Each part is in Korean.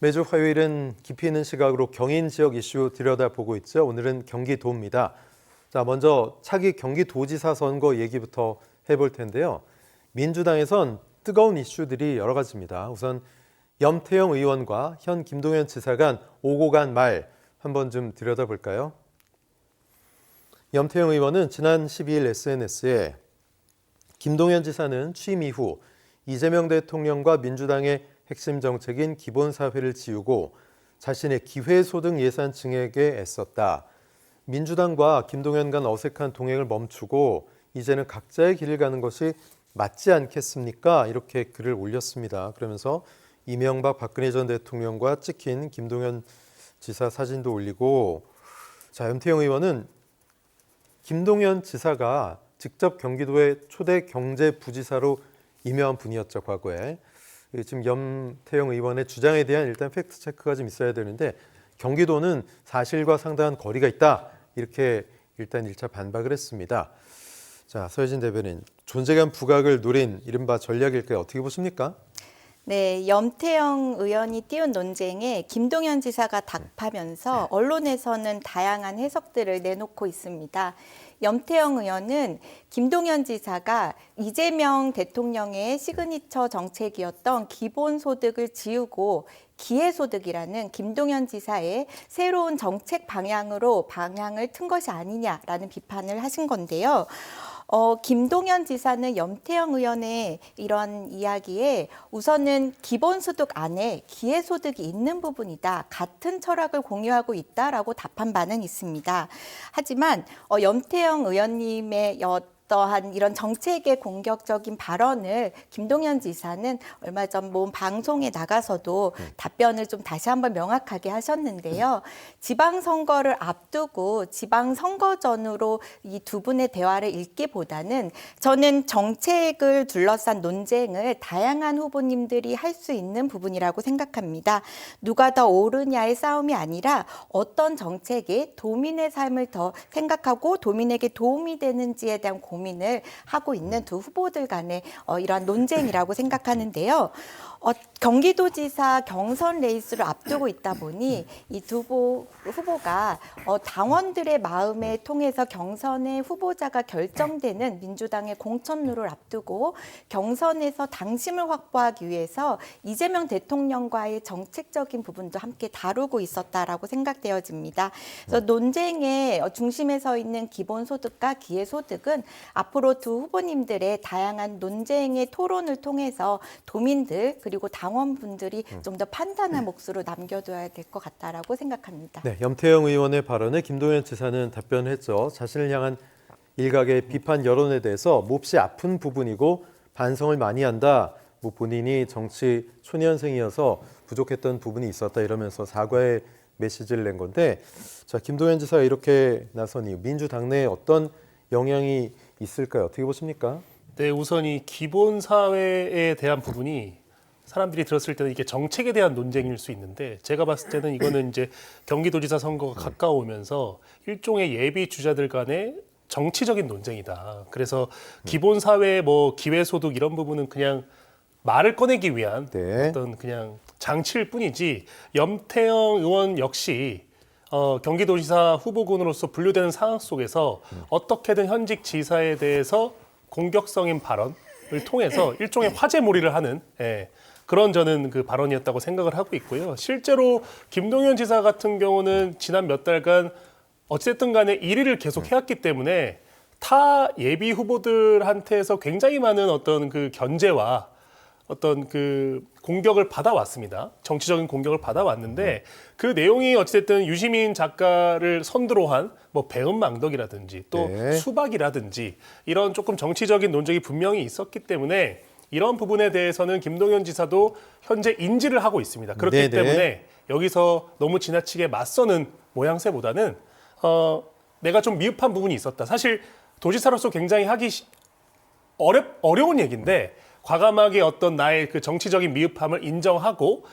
매주 화요일은 깊이 있는 시각으로 경인 지역 이슈 들여다보고 있죠. 오늘은 경기도입니다. 자, 먼저 차기 경기도지사 선거 얘기부터 해볼 텐데요. 민주당에선 뜨거운 이슈들이 여러 가지입니다. 우선 염태영 의원과 현 김동연 지사 간 오고 간 말 한번 좀 들여다볼까요? 염태영 의원은 지난 12일 SNS에 김동연 지사는 취임 이후 이재명 대통령과 민주당의 핵심 정책인 기본사회를 지우고 자신의 기회소득 예산 증액에 애썼다. 민주당과 김동연 간 어색한 동행을 멈추고 이제는 각자의 길을 가는 것이 맞지 않겠습니까? 이렇게 글을 올렸습니다. 그러면서 이명박 박근혜 전 대통령과 찍힌 김동연 지사 사진도 올리고, 자, 염태영 의원은 김동연 지사가 직접 경기도의 초대 경제부지사로 임명한 분이었죠, 과거에. 지금 염태영 의원의 주장에 대한 일단 팩트 체크가 좀 있어야 되는데, 경기도는 사실과 상당한 거리가 있다, 이렇게 일단 1차 반박을 했습니다. 자, 서혜진 대변인, 존재감 부각을 노린 이른바 전략일까요? 어떻게 보십니까? 네, 염태영 의원이 띄운 논쟁에 김동연 지사가 답하면서 언론에서는 다양한 해석들을 내놓고 있습니다. 염태영 의원은 김동연 지사가 이재명 대통령의 시그니처 정책이었던 기본소득을 지우고 기회소득이라는 김동연 지사의 새로운 정책 방향을 튼 것이 아니냐라는 비판을 하신 건데요. 김동연 지사는 염태영 의원의 이런 이야기에 우선은 기본소득 안에 기회소득이 있는 부분이다, 같은 철학을 공유하고 있다라고 답한 바는 있습니다. 하지만 염태영 의원님의 어떠한 이런 정책의 공격적인 발언을 김동연 지사는 얼마 전 모은 방송에 나가서도 답변을 좀 다시 한번 명확하게 하셨는데요. 지방선거를 앞두고 지방선거 전으로 이 두 분의 대화를 읽기보다는 저는 정책을 둘러싼 논쟁을 다양한 후보님들이 할 수 있는 부분이라고 생각합니다. 누가 더 옳으냐의 싸움이 아니라 어떤 정책이 도민의 삶을 더 생각하고 도민에게 도움이 되는지에 대한 고민을 하고 있는 두 후보들 간의 이러한 논쟁이라고 생각하는데요. 경기도지사 경선 레이스를 앞두고 있다 보니 이 두 후보가 당원들의 마음에 통해서 경선의 후보자가 결정되는 민주당의 공천루를 앞두고 경선에서 당심을 확보하기 위해서 이재명 대통령과의 정책적인 부분도 함께 다루고 있었다라고 생각되어집니다. 그래서 논쟁의 중심에 서 있는 기본소득과 기회소득은 앞으로 두 후보님들의 다양한 논쟁의 토론을 통해서 도민들 그리고 당원분들이 좀 더 판단한 몫으로 남겨둬야 될 것 같다라고 생각합니다. 네, 염태영 의원의 발언에 김동연 지사는 답변했죠. 자신을 향한 일각의 비판 여론에 대해서 몹시 아픈 부분이고 반성을 많이 한다. 본인이 정치 초년생이어서 부족했던 부분이 있었다, 이러면서 사과의 메시지를 낸 건데, 자, 김동연 지사가 이렇게 나선 이유, 민주당 내에 어떤 영향이 있을까요? 어떻게 보십니까? 네, 우선 이 기본 사회에 대한 부분이 사람들이 들었을 때는 이게 정책에 대한 논쟁일 수 있는데, 제가 봤을 때는 이거는 이제 경기도지사 선거가 가까우면서 일종의 예비 주자들 간의 정치적인 논쟁이다. 그래서 기본 사회 뭐 기회소득 이런 부분은 그냥 말을 꺼내기 위한 어떤 그냥 장치일 뿐이지, 염태영 의원 역시 경기도지사 후보군으로서 분류되는 상황 속에서 어떻게든 현직 지사에 대해서 공격성인 발언을 통해서 일종의 화제몰이를 하는 그런 저는 그 발언이었다고 생각을 하고 있고요. 실제로 김동연 지사 같은 경우는 지난 몇 달간 어찌됐든 간에 1위를 계속 해왔기 때문에 타 예비 후보들한테서 굉장히 많은 어떤 그 견제와 어떤 그 공격을 받아왔습니다. 정치적인 공격을 받아왔는데, 그 내용이 어찌됐든 유시민 작가를 선두로 한 뭐 배은망덕이라든지 또 수박이라든지 이런 조금 정치적인 논쟁이 분명히 있었기 때문에 이런 부분에 대해서는 김동연 지사도 현재 인지를 하고 있습니다. 그렇기 때문에 여기서 너무 지나치게 맞서는 모양새보다는 내가 좀 미흡한 부분이 있었다. 사실 도지사로서 굉장히 하기 어려운 얘기인데, 과감하게 어떤 나의 그 정치적인 미흡함을 인정하고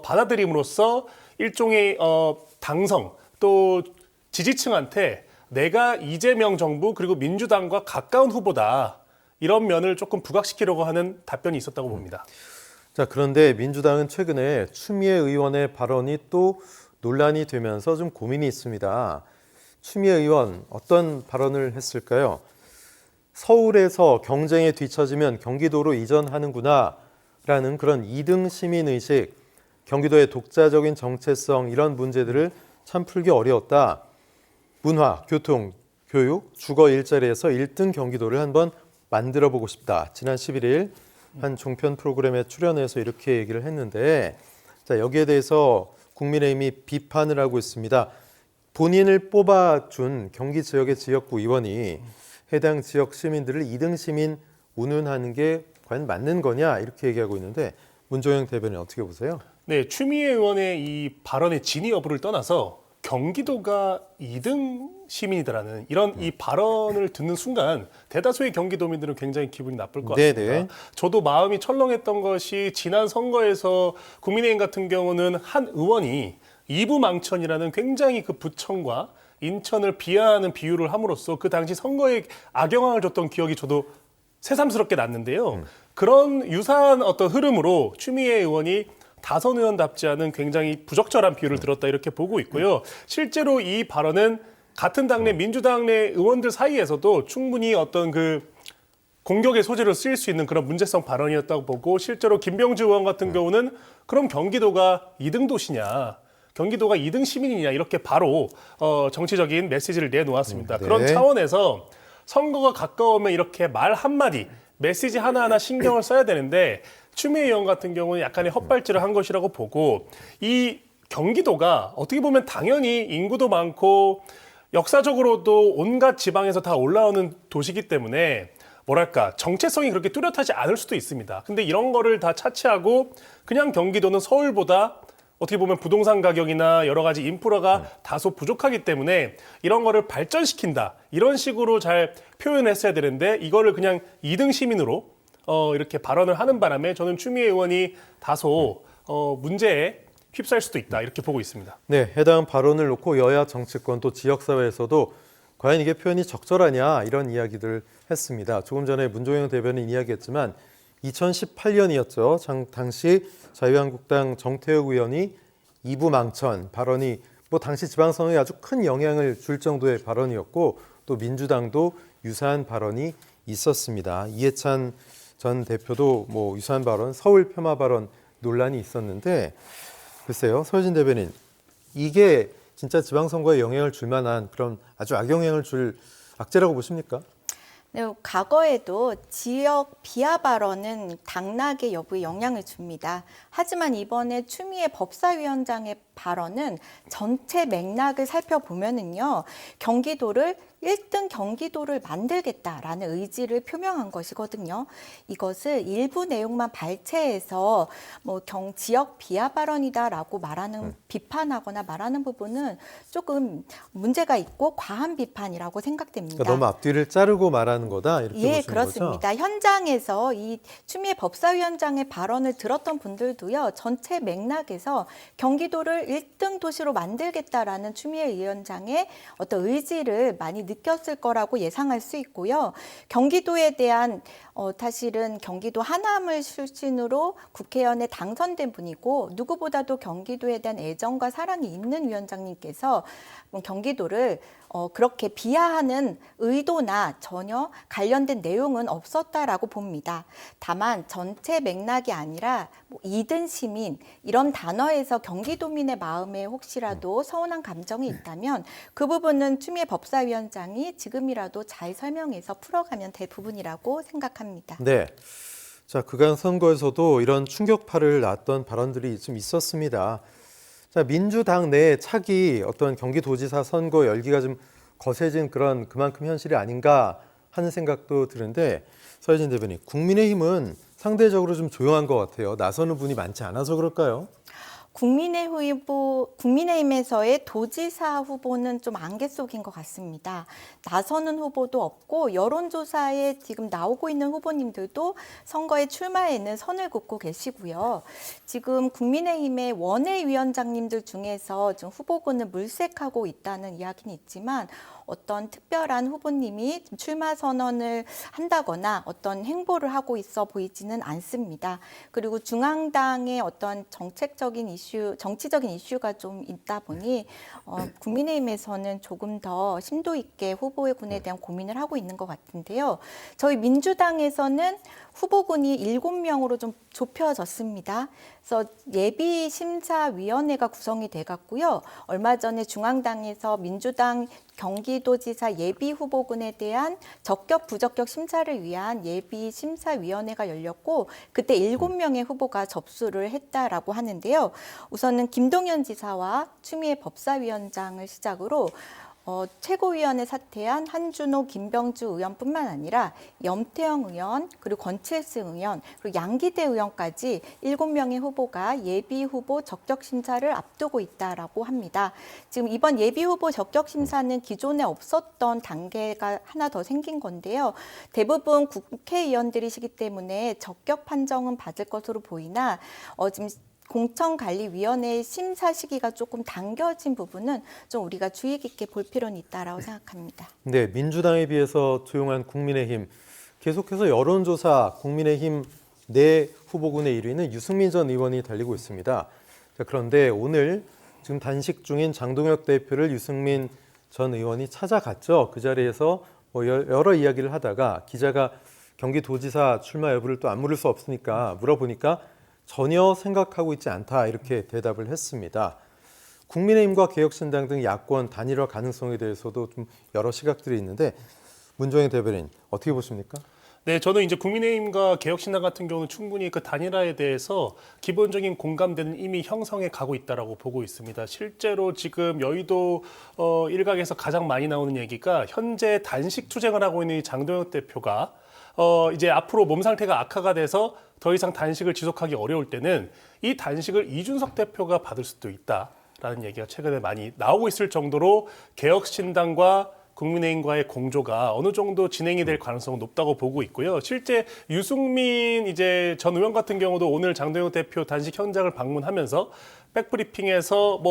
받아들임으로써 일종의 당성 또 지지층한테 내가 이재명 정부 그리고 민주당과 가까운 후보다, 이런 면을 조금 부각시키려고 하는 답변이 있었다고 봅니다. 자, 그런데 민주당은 최근에 추미애 의원의 발언이 또 논란이 되면서 좀 고민이 있습니다. 추미애 의원 어떤 발언을 했을까요? 서울에서 경쟁에 뒤처지면 경기도로 이전하는구나 라는 그런 2등 시민의식, 경기도의 독자적인 정체성 이런 문제들을 참 풀기 어려웠다. 문화, 교통, 교육, 주거 일자리에서 1등 경기도를 한번 만들어보고 싶다. 지난 11일 한 종편 프로그램에 출연해서 이렇게 얘기를 했는데 자, 여기에 대해서 국민의힘이 비판을 하고 있습니다. 본인을 뽑아준 경기 지역의 지역구 의원이 해당 지역 시민들을 2등 시민 운운하는 게 과연 맞는 거냐 이렇게 얘기하고 있는데 문종영 대변인 어떻게 보세요? 네, 추미애 의원의 이 발언의 진위 여부를 떠나서 경기도가 2등 시민이다라는 이런 이 발언을 듣는 순간 대다수의 경기도민들은 굉장히 기분이 나쁠 것 같습니다. 네네. 저도 마음이 철렁했던 것이 지난 선거에서 국민의힘 같은 경우는 한 의원이 이부망천이라는 굉장히 그 부천과 인천을 비하하는 비유를 함으로써 그 당시 선거에 악영향을 줬던 기억이 저도 새삼스럽게 났는데요. 그런 유사한 어떤 흐름으로 추미애 의원이 다선 의원답지 않은 굉장히 부적절한 비유를 들었다 이렇게 보고 있고요. 실제로 이 발언은 같은 당내 민주당 내 의원들 사이에서도 충분히 어떤 그 공격의 소재로 쓰일 수 있는 그런 문제성 발언이었다고 보고 실제로 김병주 의원 같은 경우는 그럼 경기도가 2등 도시냐, 경기도가 2등 시민이냐 이렇게 바로 정치적인 메시지를 내놓았습니다. 네. 그런 차원에서 선거가 가까우면 이렇게 말 한마디, 메시지 하나하나 신경을 써야 되는데 추미애 의원 같은 경우는 약간의 헛발질을 한 것이라고 보고 이 경기도가 어떻게 보면 당연히 인구도 많고 역사적으로도 온갖 지방에서 다 올라오는 도시이기 때문에 뭐랄까 정체성이 그렇게 뚜렷하지 않을 수도 있습니다. 근데 이런 거를 다 차치하고 그냥 경기도는 서울보다 어떻게 보면 부동산 가격이나 여러 가지 인프라가 다소 부족하기 때문에 이런 거를 발전시킨다. 이런 식으로 잘 표현했어야 되는데 이거를 그냥 2등 시민으로 이렇게 발언을 하는 바람에 저는 추미애 의원이 다소 문제에 휩싸일 수도 있다. 이렇게 보고 있습니다. 네, 해당 발언을 놓고 여야 정치권 또 지역사회에서도 과연 이게 표현이 적절하냐 이런 이야기들을 했습니다. 조금 전에 문종영 대변인 이야기했지만 2018년이었죠. 당시 자유한국당 정태욱 의원이 이부망천 발언이 뭐 당시 지방선거에 아주 큰 영향을 줄 정도의 발언이었고 또 민주당도 유사한 발언이 있었습니다. 이해찬 전 대표도 뭐 유사한 발언, 서울 폄하 발언 논란이 있었는데 글쎄요, 서효진 대변인 이게 진짜 지방선거에 영향을 줄 만한 그런 아주 악영향을 줄 악재라고 보십니까? 네, 과거에도 지역 비하 발언은 당락의 여부에 영향을 줍니다. 하지만 이번에 추미애 법사위원장의 발언은 전체 맥락을 살펴보면은요, 경기도를 1등 경기도를 만들겠다라는 의지를 표명한 것이거든요. 이것을 일부 내용만 발췌해서 뭐 지역 비하 발언이다라고 말하는 비판하거나 말하는 부분은 조금 문제가 있고 과한 비판이라고 생각됩니다. 그러니까 너무 앞뒤를 자르고 말하는 거다 이렇게 예, 보시는 그렇습니다. 거죠? 현장에서 이 추미애 법사위원장의 발언을 들었던 분들도요, 전체 맥락에서 경기도를 1등 도시로 만들겠다라는 추미애 위원장의 어떤 의지를 많이 느꼈을 거라고 예상할 수 있고요. 경기도에 대한 사실은 경기도 하남을 출신으로 국회의원에 당선된 분이고 누구보다도 경기도에 대한 애정과 사랑이 있는 위원장님께서 경기도를 그렇게 비하하는 의도나 전혀 관련된 내용은 없었다라고 봅니다. 다만 전체 맥락이 아니라 2등 시민 이런 단어에서 경기도민의 마음에 혹시라도 서운한 감정이 있다면 그 부분은 추미애 법사위원장이 지금이라도 잘 설명해서 풀어가면 될 부분이라고 생각합니다. 네. 자, 그간 선거에서도 이런 충격파를 낳았던 발언들이 좀 있었습니다. 자, 민주당 내 차기 어떤 경기도지사 선거 열기가 좀 거세진 그런 그만큼 현실이 아닌가 하는 생각도 드는데 서혜진 대변인, 국민의힘은 상대적으로 좀 조용한 것 같아요. 나서는 분이 많지 않아서 그럴까요? 국민의힘에서의 도지사 후보는 좀 안개 속인 것 같습니다. 나서는 후보도 없고 여론조사에 지금 나오고 있는 후보님들도 선거에 출마에는 선을 긋고 계시고요. 지금 국민의힘의 원외위원장님들 중에서 좀 후보군을 물색하고 있다는 이야기는 있지만 어떤 특별한 후보님이 출마 선언을 한다거나 어떤 행보를 하고 있어 보이지는 않습니다. 그리고 중앙당의 어떤 정책적인 이슈, 정치적인 이슈가 좀 있다 보니 국민의힘에서는 조금 더 심도 있게 후보군에 대한 고민을 하고 있는 것 같은데요. 저희 민주당에서는 후보군이 7명으로 좀 좁혀졌습니다. 그래서 예비심사위원회가 구성이 돼갔고요. 얼마 전에 중앙당에서 민주당 경기도지사 예비후보군에 대한 적격, 부적격 심사를 위한 예비심사위원회가 열렸고 그때 7명의 후보가 접수를 했다라고 하는데요. 우선은 김동연 지사와 추미애 법사위원장을 시작으로 최고위원회 사퇴한 한준호, 김병주 의원뿐만 아니라 염태영 의원, 그리고 권칠승 의원, 그리고 양기대 의원까지 7명의 후보가 예비후보 적격심사를 앞두고 있다라고 합니다. 지금 이번 예비후보 적격심사는 기존에 없었던 단계가 하나 더 생긴 건데요. 대부분 국회의원들이시기 때문에 적격 판정은 받을 것으로 보이나 지금 공천관리위원회의 심사 시기가 조금 당겨진 부분은 좀 우리가 주의 깊게 볼 필요는 있다라고 생각합니다. 네, 민주당에 비해서 조용한 국민의힘 계속해서 여론조사 국민의힘 내 후보군의 1위는 유승민 전 의원이 달리고 있습니다. 자, 그런데 오늘 지금 단식 중인 장동혁 대표를 유승민 전 의원이 찾아갔죠. 그 자리에서 여러 이야기를 하다가 기자가 경기도지사 출마 여부를 또 안 물을 수 없으니까 물어보니까 전혀 생각하고 있지 않다 이렇게 대답을 했습니다. 국민의힘과 개혁신당 등 야권 단일화 가능성에 대해서도 좀 여러 시각들이 있는데 문종인 대변인 어떻게 보십니까? 네, 저는 이제 국민의힘과 개혁신당 같은 경우는 충분히 그 단일화에 대해서 기본적인 공감대는 이미 형성해 가고 있다라고 보고 있습니다. 실제로 지금 여의도 일각에서 가장 많이 나오는 얘기가 현재 단식 투쟁을 하고 있는 이 장동혁 대표가 이제 앞으로 몸 상태가 악화가 돼서 더 이상 단식을 지속하기 어려울 때는 이 단식을 이준석 대표가 받을 수도 있다라는 얘기가 최근에 많이 나오고 있을 정도로 개혁신당과 국민의힘과의 공조가 어느 정도 진행이 될 가능성은 높다고 보고 있고요. 실제 유승민 이제 전 의원 같은 경우도 오늘 장동혁 대표 단식 현장을 방문하면서 백브리핑에서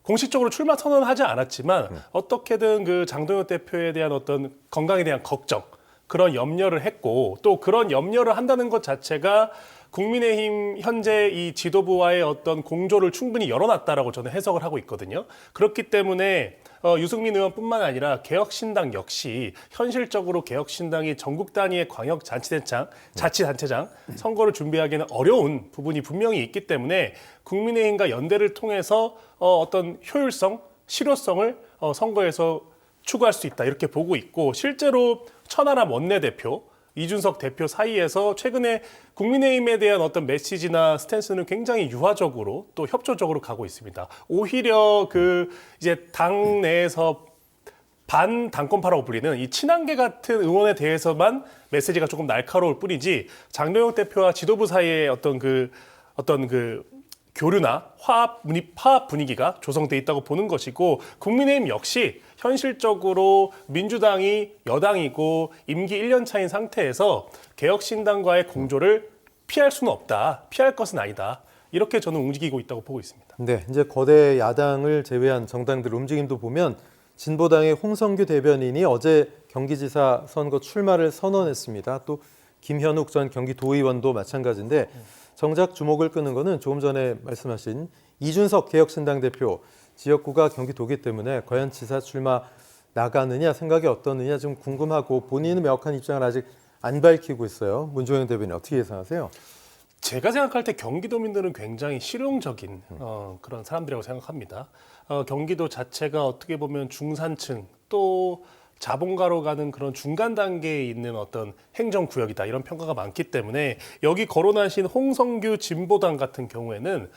공식적으로 출마 선언은 하지 않았지만 어떻게든 그 장동혁 대표에 대한 어떤 건강에 대한 걱정 그런 염려를 했고 또 그런 염려를 한다는 것 자체가 국민의힘 현재 이 지도부와의 어떤 공조를 충분히 열어놨다라고 저는 해석을 하고 있거든요. 그렇기 때문에 유승민 의원뿐만 아니라 개혁신당 역시 현실적으로 개혁신당이 전국 단위의 자치단체장 선거를 준비하기에는 어려운 부분이 분명히 있기 때문에 국민의힘과 연대를 통해서 어떤 효율성, 실효성을 선거에서 추구할 수 있다 이렇게 보고 있고 실제로 천하람 원내대표, 이준석 대표 사이에서 최근에 국민의힘에 대한 어떤 메시지나 스탠스는 굉장히 유화적으로 또 협조적으로 가고 있습니다. 오히려 이제 당 내에서 반당권파라고 불리는 이 친한계 같은 의원에 대해서만 메시지가 조금 날카로울 뿐이지 장동혁 대표와 지도부 사이의 어떤 교류나 화합 분위기가 조성돼 있다고 보는 것이고 국민의힘 역시 현실적으로 민주당이 여당이고 임기 1년 차인 상태에서 개혁신당과의 공조를 피할 수는 없다. 피할 것은 아니다. 이렇게 저는 움직이고 있다고 보고 있습니다. 네, 이제 거대 야당을 제외한 정당들 움직임도 보면 진보당의 홍성규 대변인이 어제 경기지사 선거 출마를 선언했습니다. 또 김현욱 전 경기도의원도 마찬가지인데 정작 주목을 끄는 것은 조금 전에 말씀하신 이준석 개혁신당 대표 지역구가 경기도기 때문에 과연 지사 출마 나가느냐 생각이 어떠느냐 좀 궁금하고 본인은 명확한 입장을 아직 안 밝히고 있어요. 문종인 대변인 어떻게 예상하세요? 제가 생각할 때 경기도민들은 굉장히 실용적인 그런 사람들이라고 생각합니다. 경기도 자체가 어떻게 보면 중산층 또 자본가로 가는 그런 중간 단계에 있는 어떤 행정구역이다 이런 평가가 많기 때문에 여기 거론하신 홍성규 진보당 같은 경우에는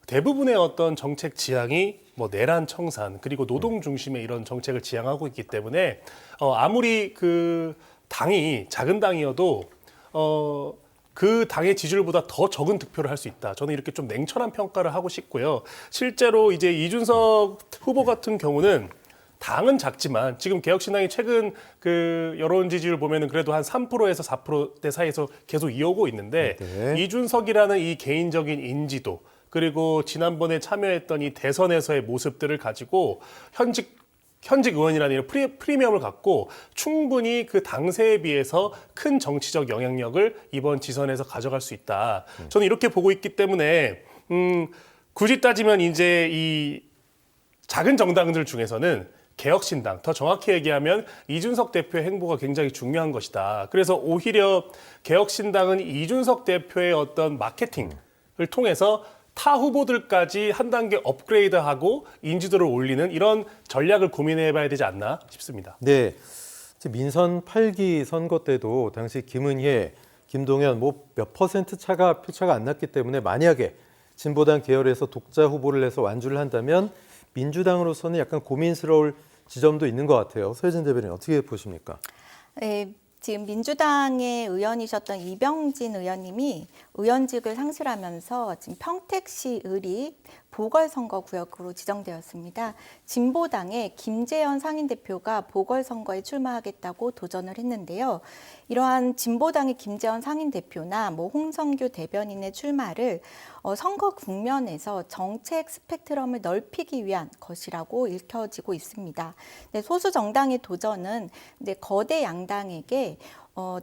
대부분의 어떤 정책 지향이 내란 청산 그리고 노동 중심의 이런 정책을 지향하고 있기 때문에 아무리 그 당이 작은 당이어도 그 당의 지지율보다 더 적은 득표를 할 수 있다. 저는 이렇게 좀 냉철한 평가를 하고 싶고요. 실제로 이제 이준석 후보 같은 경우는 당은 작지만 지금 개혁신당이 최근 그 여론 지지율 보면은 그래도 한 3%에서 4%대 사이에서 계속 이어오고 있는데 네. 이준석이라는 이 개인적인 인지도 그리고 지난번에 참여했던 이 대선에서의 모습들을 가지고 현직 현직 의원이라는 이런 프리미엄을 갖고 충분히 그 당세에 비해서 큰 정치적 영향력을 이번 지선에서 가져갈 수 있다. 저는 이렇게 보고 있기 때문에 굳이 따지면 이제 이 작은 정당들 중에서는 개혁신당, 더 정확히 얘기하면 이준석 대표의 행보가 굉장히 중요한 것이다. 그래서 오히려 개혁신당은 이준석 대표의 어떤 마케팅을 통해서 타 후보들까지 한 단계 업그레이드하고 인지도를 올리는 이런 전략을 고민해봐야 되지 않나 싶습니다. 네, 민선 8기 선거 때도 당시 김은혜, 김동연 뭐 몇 퍼센트 표차가 안 났기 때문에 만약에 진보당 계열에서 독자 후보를 내서 완주를 한다면 민주당으로서는 약간 고민스러울 지점도 있는 것 같아요. 서혜진 대변인 어떻게 보십니까? 네, 지금 민주당의 의원이셨던 이병진 의원님이 의원직을 상실하면서 지금 평택시 을이 보궐선거구역으로 지정되었습니다. 진보당의 김재현 상임대표가 보궐선거에 출마하겠다고 도전을 했는데요. 이러한 진보당의 김재현 상임대표나 홍성규 대변인의 출마를 선거 국면에서 정책 스펙트럼을 넓히기 위한 것이라고 읽혀지고 있습니다. 소수 정당의 도전은 거대 양당에게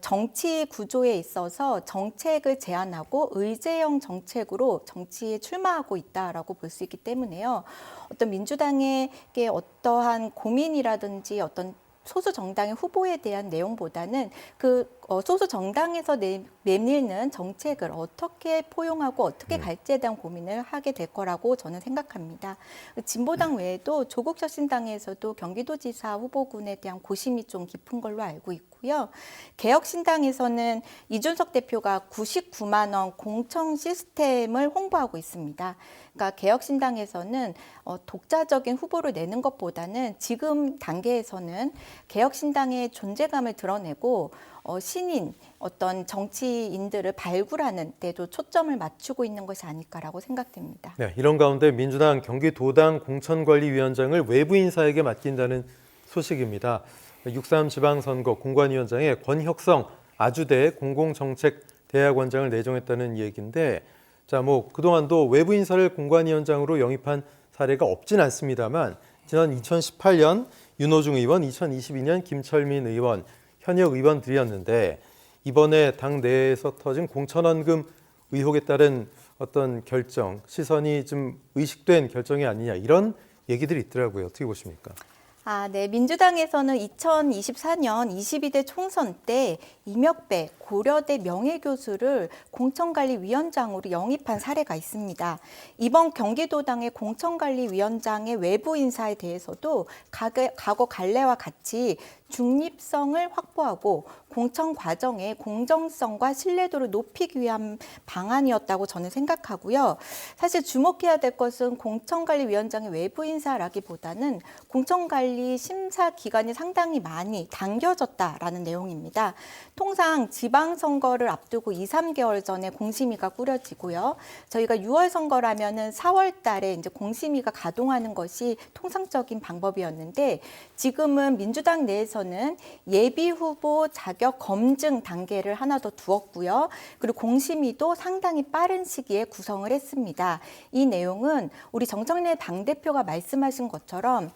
정치 구조에 있어서 정책을 제안하고 의제형 정책으로 정치에 출마하고 있다라고 볼 수 있기 때문에요. 어떤 민주당에게 어떠한 고민이라든지 어떤 소수 정당의 후보에 대한 내용보다는 그 소수 정당에서 내밀는 정책을 어떻게 포용하고 어떻게 갈지에 대한 고민을 하게 될 거라고 저는 생각합니다. 진보당 외에도 조국 혁신당에서도 경기도지사 후보군에 대한 고심이 좀 깊은 걸로 알고 있고요. 개혁신당에서는 이준석 대표가 99만 원 공청 시스템을 홍보하고 있습니다. 그러니까 개혁신당에서는 독자적인 후보를 내는 것보다는 지금 단계에서는 개혁신당의 존재감을 드러내고 신인 어떤 정치인들을 발굴하는 데도 초점을 맞추고 있는 것이 아닐까라고 생각됩니다. 네, 이런 가운데 민주당 경기도당 공천관리위원장을 외부 인사에게 맡긴다는 소식입니다. 6.3 지방선거 공관위원장에 권혁성 아주대 공공정책대학원장을 내정했다는 얘기인데, 그동안도 외부 인사를 공관위원장으로 영입한 사례가 없진 않습니다만, 지난 2018년 윤호중 의원, 2022년 김철민 의원, 현역 의원들이었는데 이번에 당 내에서 터진 공천원금 의혹에 따른 어떤 결정, 시선이 좀 의식된 결정이 아니냐 이런 얘기들이 있더라고요. 어떻게 보십니까? 네. 민주당에서는 2024년 22대 총선 때 이명배 고려대 명예교수를 공천관리위원장으로 영입한 사례가 있습니다. 이번 경기도당의 공천관리위원장의 외부 인사에 대해서도 과거 관례와 같이 중립성을 확보하고 공천 과정의 공정성과 신뢰도를 높이기 위한 방안이었다고 저는 생각하고요. 사실 주목해야 될 것은 공천관리위원장의 외부 인사라기보다는 공천관리 심사 기간이 상당히 많이 당겨졌다라는 내용입니다. 통상 지방선거를 앞두고 2, 3개월 전에 공심위가 꾸려지고요. 저희가 6월 선거라면은 4월 달에 이제 공심위가 가동하는 것이 통상적인 방법이었는데 지금은 민주당 내에서는 예비 후보 자격 검증 단계를 하나 더 두었고요. 그리고 공심위도 상당히 빠른 시기에 구성을 했습니다. 이 내용은 우리 정청래 당대표가 말씀하신 것처럼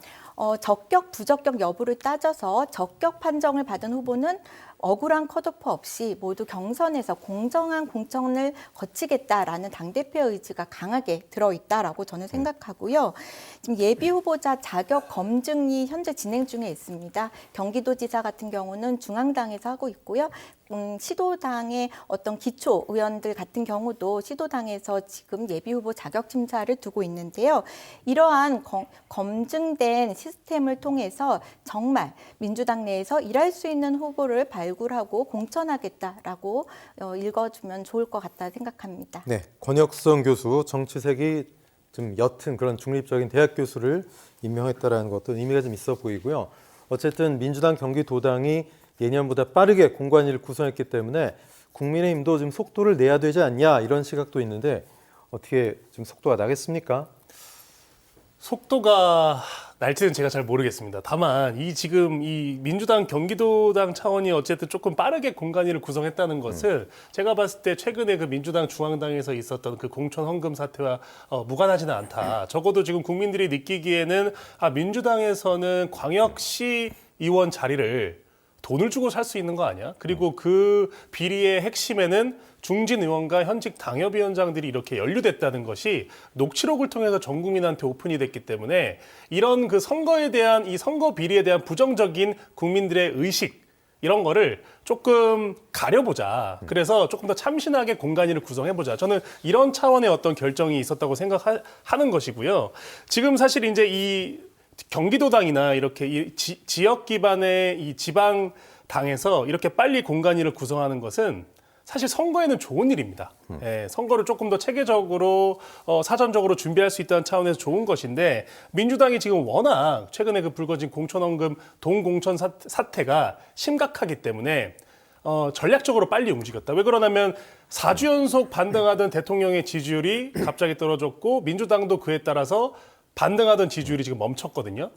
적격, 부적격 여부를 따져서 적격 판정을 받은 후보는 억울한 컷오프 없이 모두 경선에서 공정한 공천을 거치겠다라는 당대표의 의지가 강하게 들어있다라고 저는 생각하고요. 지금 예비 후보자 자격 검증이 현재 진행 중에 있습니다. 경기도지사 같은 경우는 중앙당에서 하고 있고요. 시도당의 어떤 기초 의원들 같은 경우도 시도당에서 지금 예비 후보 자격 심사를 두고 있는데요. 이러한 검증된 시스템을 통해서 정말 민주당 내에서 일할 수 있는 후보를 발굴하고 공천하겠다라고 읽어주면 좋을 것 같다 생각합니다. 네, 권혁성 교수 정치색이 좀 옅은 그런 중립적인 대학 교수를 임명했다라는 것도 의미가 좀 있어 보이고요. 어쨌든 민주당 경기도당이 예년보다 빠르게 공관위를 구성했기 때문에 국민의힘도 좀 속도를 내야 되지 않냐 이런 시각도 있는데 어떻게 좀 속도가 나겠습니까? 속도가 날짜는 제가 잘 모르겠습니다. 다만 지금 이 민주당 경기도당 차원이 어쨌든 조금 빠르게 공간위를 구성했다는 것을 제가 봤을 때 최근에 그 민주당 중앙당에서 있었던 그 공천 헌금 사태와 무관하지는 않다. 적어도 지금 국민들이 느끼기에는 민주당에서는 광역시 의원 자리를 돈을 주고 살 수 있는 거 아니야? 그리고 그 비리의 핵심에는 중진 의원과 현직 당협위원장들이 이렇게 연루됐다는 것이 녹취록을 통해서 전 국민한테 오픈이 됐기 때문에 이런 그 선거에 대한 이 선거 비리에 대한 부정적인 국민들의 의식 이런 거를 조금 가려보자. 그래서 조금 더 참신하게 공간위를 구성해보자. 저는 이런 차원의 어떤 결정이 있었다고 생각하는 것이고요. 지금 사실 이제 이 경기도당이나 이렇게 이 지역 기반의 이 지방 당에서 이렇게 빨리 공간위를 구성하는 것은 사실 선거에는 좋은 일입니다. 예, 선거를 조금 더 체계적으로 사전적으로 준비할 수 있다는 차원에서 좋은 것인데 민주당이 지금 워낙 최근에 그 불거진 공천원금 동공천 사태가 심각하기 때문에 전략적으로 빨리 움직였다. 왜 그러냐면 4주 연속 반등하던 대통령의 지지율이 갑자기 떨어졌고 민주당도 그에 따라서 반등하던 지지율이 지금 멈췄거든요.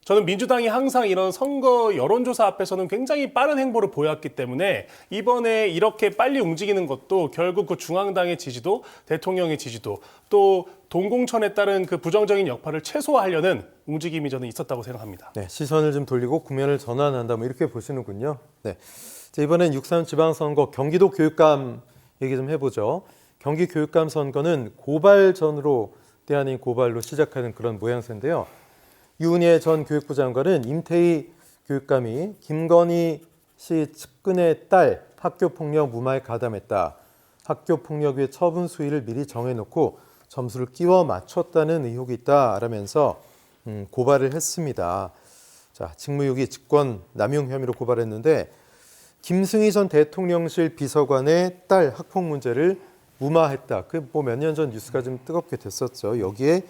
저는 민주당이 항상 이런 선거 여론조사 앞에서는 굉장히 빠른 행보를 보였기 때문에 이번에 이렇게 빨리 움직이는 것도 결국 그 중앙당의 지지도, 대통령의 지지도, 또 동공천에 따른 그 부정적인 여파를 최소화하려는 움직임이 저는 있었다고 생각합니다. 네, 시선을 좀 돌리고 국면을 전환한다, 뭐 이렇게 보시는군요. 네, 자, 이번엔 6.3 지방선거 경기도 교육감 얘기 좀 해보죠. 경기 교육감 선거는 고발전으로 때 아닌 고발로 시작하는 그런 모양새인데요. 유은혜 전 교육부 장관은 임태희 교육감이 김건희 씨 측근의 딸 학교폭력 무마에 가담했다. 학교폭력 위에 처분 수위를 미리 정해놓고 점수를 끼워 맞췄다는 의혹이 있다라면서 고발을 했습니다. 자, 직무유기 직권 남용 혐의로 고발했는데 김승희 전 대통령실 비서관의 딸 학폭 문제를 무마했다. 그 뭐 몇 년 전 뉴스가 좀 뜨겁게 됐었죠. 여기에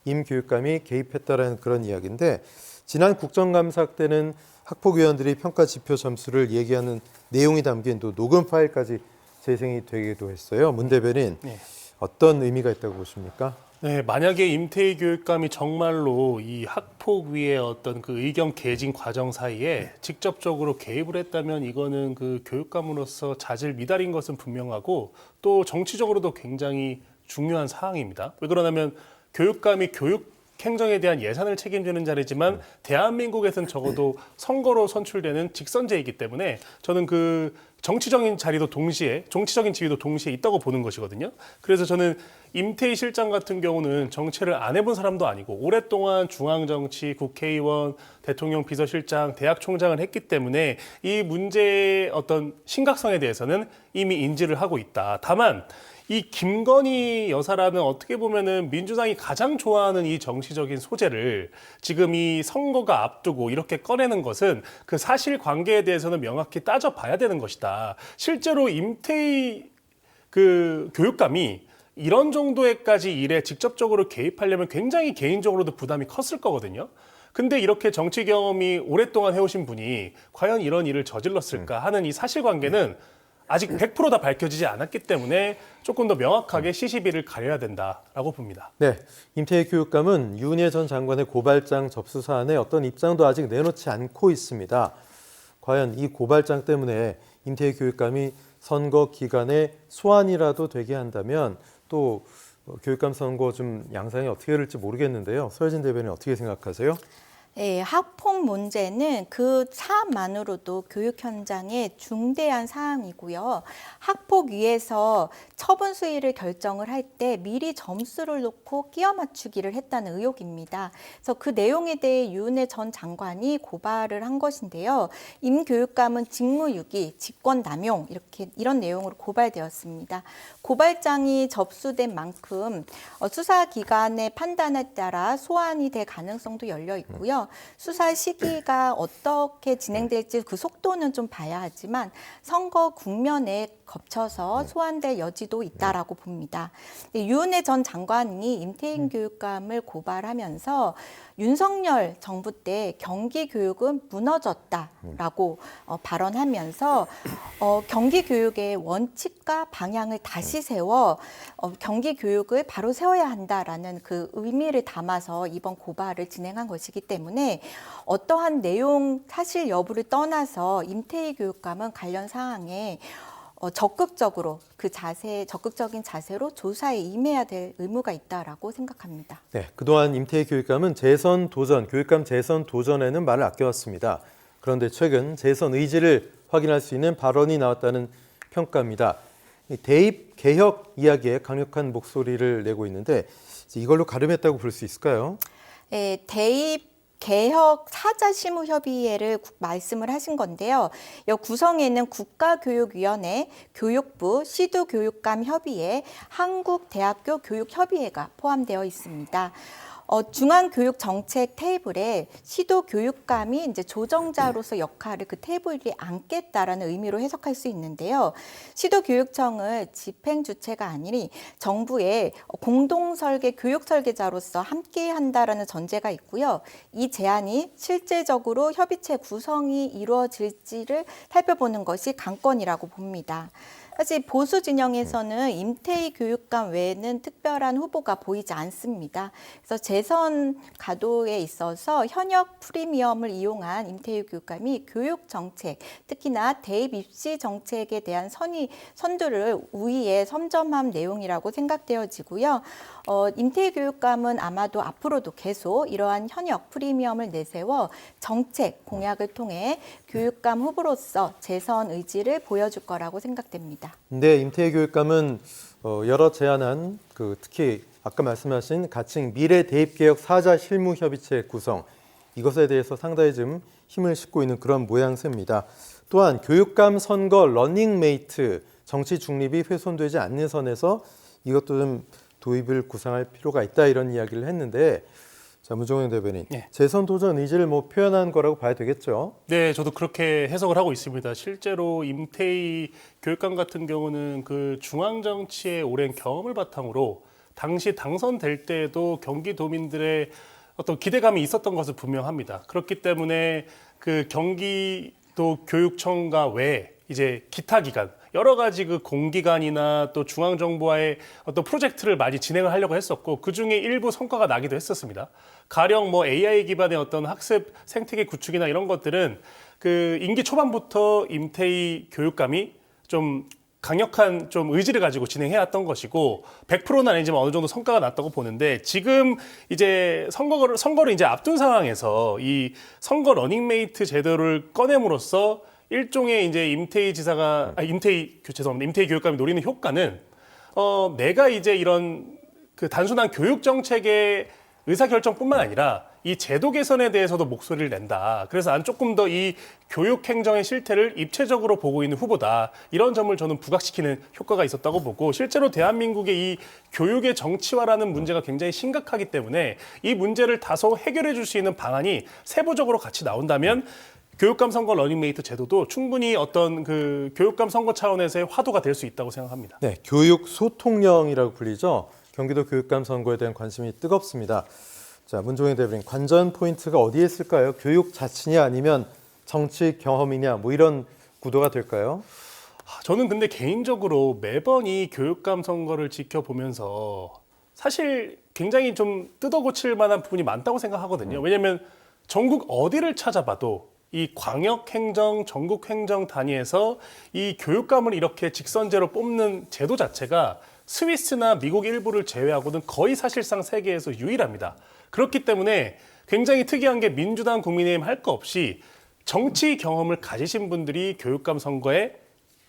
임 교육감이 개입했다라는 그런 이야기인데 지난 국정감사 때는 학폭위원들이 평가 지표 점수를 얘기하는 내용이 담긴 또 녹음 파일까지 재생이 되기도 했어요. 문 대변인 네. 어떤 의미가 있다고 보십니까? 네, 만약에 임태희 교육감이 정말로 이 학폭 위의 어떤 그 의견 개진 과정 사이에 직접적으로 개입을 했다면 이거는 그 교육감으로서 자질 미달인 것은 분명하고 또 정치적으로도 굉장히 중요한 사항입니다. 왜 그러냐면 교육감이 교육 행정에 대한 예산을 책임지는 자리지만 대한민국에서는 적어도 선거로 선출되는 직선제이기 때문에 저는 그 정치적인 자리도 동시에 정치적인 지위도 동시에 있다고 보는 것이거든요. 그래서 저는 임태희 실장 같은 경우는 정치를 안 해본 사람도 아니고 오랫동안 중앙정치, 국회의원, 대통령 비서실장, 대학 총장을 했기 때문에 이 문제의 어떤 심각성에 대해서는 이미 인지를 하고 있다. 다만 이 김건희 여사라는 어떻게 보면은 민주당이 가장 좋아하는 이 정치적인 소재를 지금 이 선거가 앞두고 이렇게 꺼내는 것은 그 사실관계에 대해서는 명확히 따져봐야 되는 것이다. 실제로 임태희 그 교육감이 이런 정도의까지 일에 직접적으로 개입하려면 굉장히 개인적으로도 부담이 컸을 거거든요. 근데 이렇게 정치 경험이 오랫동안 해오신 분이 과연 이런 일을 저질렀을까 하는 이 사실관계는 아직 100% 다 밝혀지지 않았기 때문에 조금 더 명확하게 시시비를 가려야 된다라고 봅니다. 네, 임태희 교육감은 유은혜 전 장관의 고발장 접수 사안에 어떤 입장도 아직 내놓지 않고 있습니다. 과연 이 고발장 때문에 임태희 교육감이 선거 기간에 소환이라도 되게 한다면 또 교육감 선거 좀 양상이 어떻게 될지 모르겠는데요. 서혜진 대변인 어떻게 생각하세요? 네, 학폭 문제는 그 사안만으로도 교육 현장의 중대한 사항이고요. 학폭 위에서 처분 수위를 결정을 할 때 미리 점수를 놓고 끼워 맞추기를 했다는 의혹입니다. 그래서 그 내용에 대해 유은혜 전 장관이 고발을 한 것인데요. 임 교육감은 직무유기, 직권남용 이런 내용으로 고발되었습니다. 고발장이 접수된 만큼 수사기관의 판단에 따라 소환이 될 가능성도 열려 있고요. 수사 시기가 어떻게 진행될지 그 속도는 좀 봐야 하지만 선거 국면에 거쳐서 소환될 여지도 있다라고 봅니다. 유은혜 전 장관이 임태인 교육감을 고발하면서 윤석열 정부 때 경기 교육은 무너졌다라고 발언하면서 경기 교육의 원칙과 방향을 다시 세워 경기 교육을 바로 세워야 한다라는 그 의미를 담아서 이번 고발을 진행한 것이기 때문에 어떠한 내용 사실 여부를 떠나서 임태희 교육감은 관련 사항에 적극적으로 적극적인 자세로 조사에 임해야 될 의무가 있다라고 생각합니다. 네, 그동안 임태희 교육감은 교육감 재선 도전에는 말을 아껴왔습니다. 그런데 최근 재선 의지를 확인할 수 있는 발언이 나왔다는 평가입니다. 대입 개혁 이야기에 강력한 목소리를 내고 있는데 이걸로 가름했다고 볼 수 있을까요? 네, 대입 개혁 사자실무협의회를 말씀을 하신 건데요. 이 구성에는 국가교육위원회, 교육부, 시도교육감협의회, 한국대학교 교육협의회가 포함되어 있습니다. 중앙교육정책 테이블에 시도교육감이 이제 조정자로서 역할을 그 테이블에 앉겠다라는 의미로 해석할 수 있는데요. 시도교육청을 집행주체가 아니니 정부의 공동설계 교육설계자로서 함께한다라는 전제가 있고요. 이 제안이 실제적으로 협의체 구성이 이루어질지를 살펴보는 것이 관건이라고 봅니다. 사실 보수 진영에서는 임태희 교육감 외에는 특별한 후보가 보이지 않습니다. 그래서 재선 가도에 있어서 현역 프리미엄을 이용한 임태희 교육감이 교육 정책, 특히나 대입 입시 정책에 대한 선두를 우위에 선점한 내용이라고 생각되어지고요. 임태희 교육감은 아마도 앞으로도 계속 이러한 현역 프리미엄을 내세워 정책 공약을 통해 교육감 후보로서 재선 의지를 보여줄 거라고 생각됩니다. 네, 임태희 교육감은 여러 제안한 특히 아까 말씀하신 가칭 미래 대입개혁 사자 실무협의체 구성 이것에 대해서 상당히 좀 힘을 싣고 있는 그런 모양새입니다. 또한 교육감 선거 러닝메이트 정치 중립이 훼손되지 않는 선에서 이것도 좀 도입을 구상할 필요가 있다 이런 이야기를 했는데 자, 문종영 대변인, 재선 도전 의지를 표현한 거라고 봐야 되겠죠? 네, 저도 그렇게 해석을 하고 있습니다. 실제로 임태희 교육감 같은 경우는 그 중앙정치의 오랜 경험을 바탕으로 당시 당선될 때에도 경기도민들의 어떤 기대감이 있었던 것은 분명합니다. 그렇기 때문에 그 경기도 교육청과 외 이제 기타 기관 여러 가지 그 공기관이나 또 중앙정부와의 어떤 프로젝트를 많이 진행을 하려고 했었고 그 중에 일부 성과가 나기도 했었습니다. 가령 AI 기반의 어떤 학습 생태계 구축이나 이런 것들은 그 임기 초반부터 임태희 교육감이 좀 강력한 좀 의지를 가지고 진행해왔던 것이고 100%는 아니지만 어느 정도 성과가 났다고 보는데 지금 이제 선거를 이제 앞둔 상황에서 이 선거 러닝메이트 제도를 꺼냄으로써 일종의 이제 임태희 교육감이 노리는 효과는 내가 이제 이런 그 단순한 교육 정책의 의사결정뿐만 아니라 이 제도 개선에 대해서도 목소리를 낸다. 그래서 난 조금 더 이 교육 행정의 실태를 입체적으로 보고 있는 후보다. 이런 점을 저는 부각시키는 효과가 있었다고 보고 실제로 대한민국의 이 교육의 정치화라는 문제가 굉장히 심각하기 때문에 이 문제를 다소 해결해 줄 수 있는 방안이 세부적으로 같이 나온다면 교육감 선거 러닝메이트 제도도 충분히 어떤 그 교육감 선거 차원에서의 화두가 될 수 있다고 생각합니다. 네, 교육 소통령이라고 불리죠. 경기도 교육감 선거에 대한 관심이 뜨겁습니다. 자, 문종영 대변인, 관전 포인트가 어디에 있을까요? 교육 자치냐 아니면 정치 경험이냐 이런 구도가 될까요? 저는 근데 개인적으로 매번 이 교육감 선거를 지켜보면서 사실 굉장히 좀 뜯어고칠 만한 부분이 많다고 생각하거든요. 왜냐하면 전국 어디를 찾아봐도 이 광역행정, 전국행정 단위에서 이 교육감을 이렇게 직선제로 뽑는 제도 자체가 스위스나 미국 일부를 제외하고는 거의 사실상 세계에서 유일합니다. 그렇기 때문에 굉장히 특이한 게 민주당, 국민의힘 할 거 없이 정치 경험을 가지신 분들이 교육감 선거에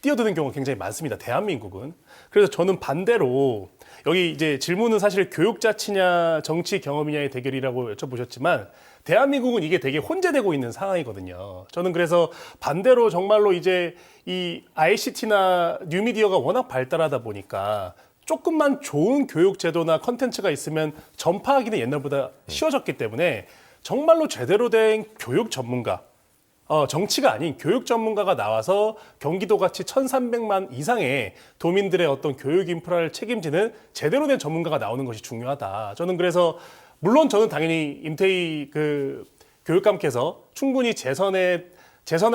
뛰어드는 경우가 굉장히 많습니다. 대한민국은. 그래서 저는 반대로 여기 이제 질문은 사실 교육 자치냐 정치 경험이냐의 대결이라고 여쭤보셨지만 대한민국은 이게 되게 혼재되고 있는 상황이거든요. 저는 그래서 반대로 정말로 이제 이 ICT나 뉴미디어가 워낙 발달하다 보니까 조금만 좋은 교육 제도나 컨텐츠가 있으면 전파하기는 옛날보다 쉬워졌기 때문에 정말로 제대로 된 교육 전문가, 정치가 아닌 교육 전문가가 나와서 경기도같이 1,300만 이상의 도민들의 어떤 교육 인프라를 책임지는 제대로 된 전문가가 나오는 것이 중요하다. 저는 그래서 물론 저는 당연히 임태희 그 교육감께서 충분히 재선을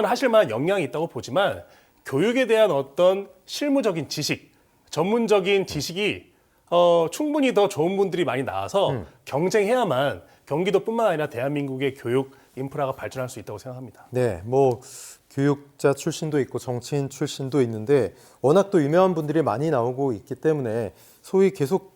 하실 만한 역량이 있다고 보지만 교육에 대한 어떤 실무적인 지식, 전문적인 지식이 충분히 더 좋은 분들이 많이 나와서 경쟁해야만 경기도뿐만 아니라 대한민국의 교육 인프라가 발전할 수 있다고 생각합니다. 네, 뭐 교육자 출신도 있고 정치인 출신도 있는데 워낙 또 유명한 분들이 많이 나오고 있기 때문에 소위 계속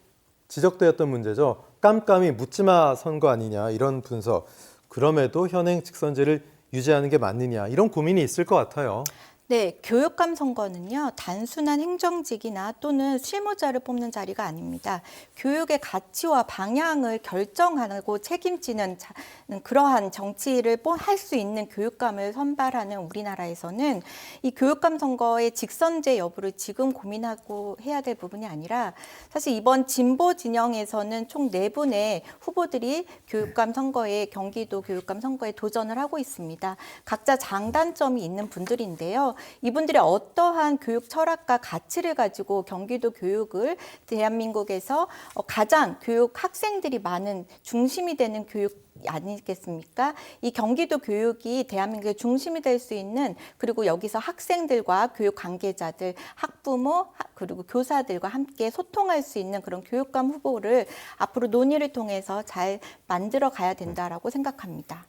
지적되었던 문제죠. 깜깜이 묻지마 선거 아니냐 이런 분석. 그럼에도 현행 직선제를 유지하는 게 맞느냐 이런 고민이 있을 것 같아요. 네, 교육감 선거는요, 단순한 행정직이나 또는 실무자를 뽑는 자리가 아닙니다. 교육의 가치와 방향을 결정하고 책임지는 그러한 정치를 할 수 있는 교육감을 선발하는 우리나라에서는 이 교육감 선거의 직선제 여부를 지금 고민하고 해야 될 부분이 아니라 사실 이번 진보 진영에서는 총 4분의 후보들이 교육감 선거에, 경기도 교육감 선거에 도전을 하고 있습니다. 각자 장단점이 있는 분들인데요. 이분들이 어떠한 교육 철학과 가치를 가지고 경기도 교육을 대한민국에서 가장 교육 학생들이 많은 중심이 되는 교육 아니겠습니까? 이 경기도 교육이 대한민국의 중심이 될 수 있는, 그리고 여기서 학생들과 교육 관계자들, 학부모 그리고 교사들과 함께 소통할 수 있는 그런 교육감 후보를 앞으로 논의를 통해서 잘 만들어 가야 된다라고 생각합니다.